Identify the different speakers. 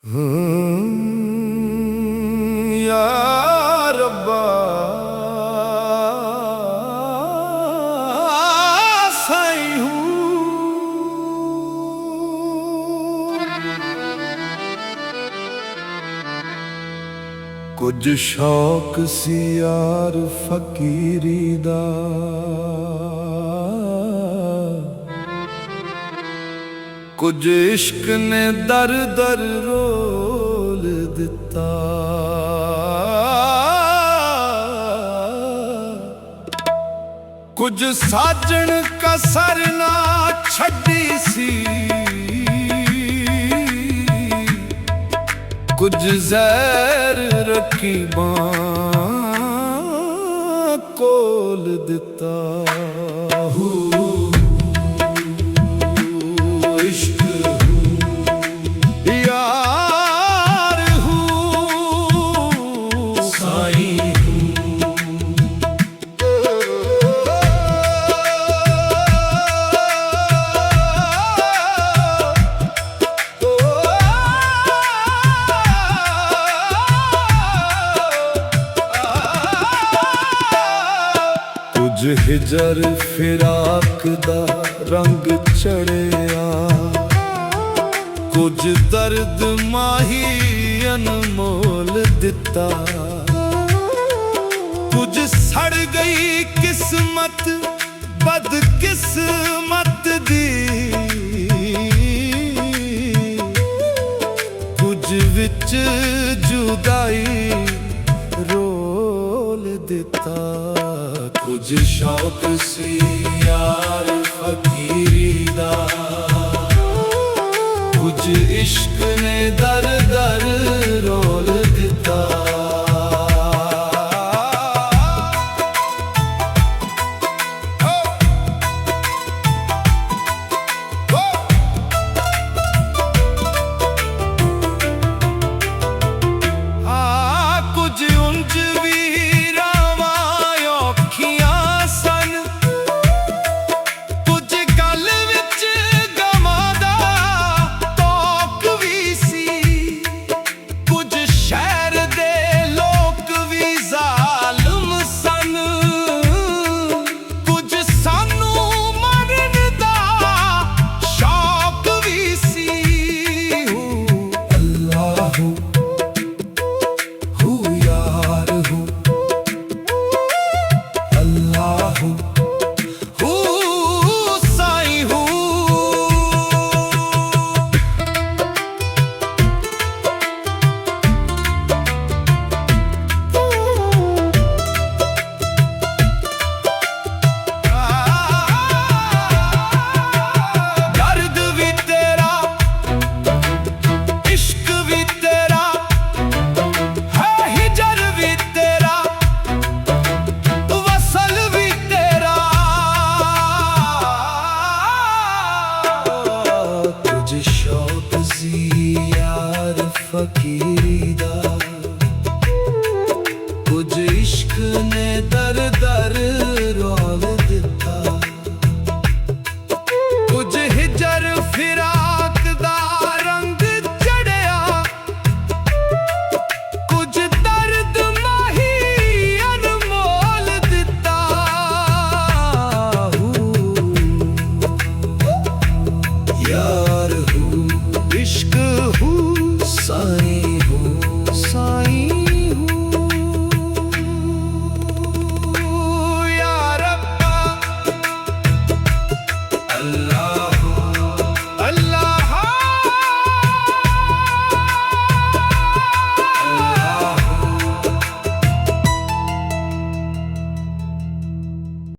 Speaker 1: या रब्बा साईं कुछ शौक सी यार फकीरी दा कुछ इश्क ने दर दर रोल दिता कुछ साजन कसर ना छड़ी सी कुछ जहर रखी बां कोल दिता इश्क यार साईं कुछ हिजर फिराक दा रंग चढ़िया कुछ दर्द माही अनमोल दिता कुछ सड़ गई किस्मत बदकिस्मत दी कुछ विच जुदाई रोल दिता कुछ शौक सी यार फकीरी दा कुछ इश्क ने दर दर रोल दिता कुछ उंज भी शौक सी यार फकीर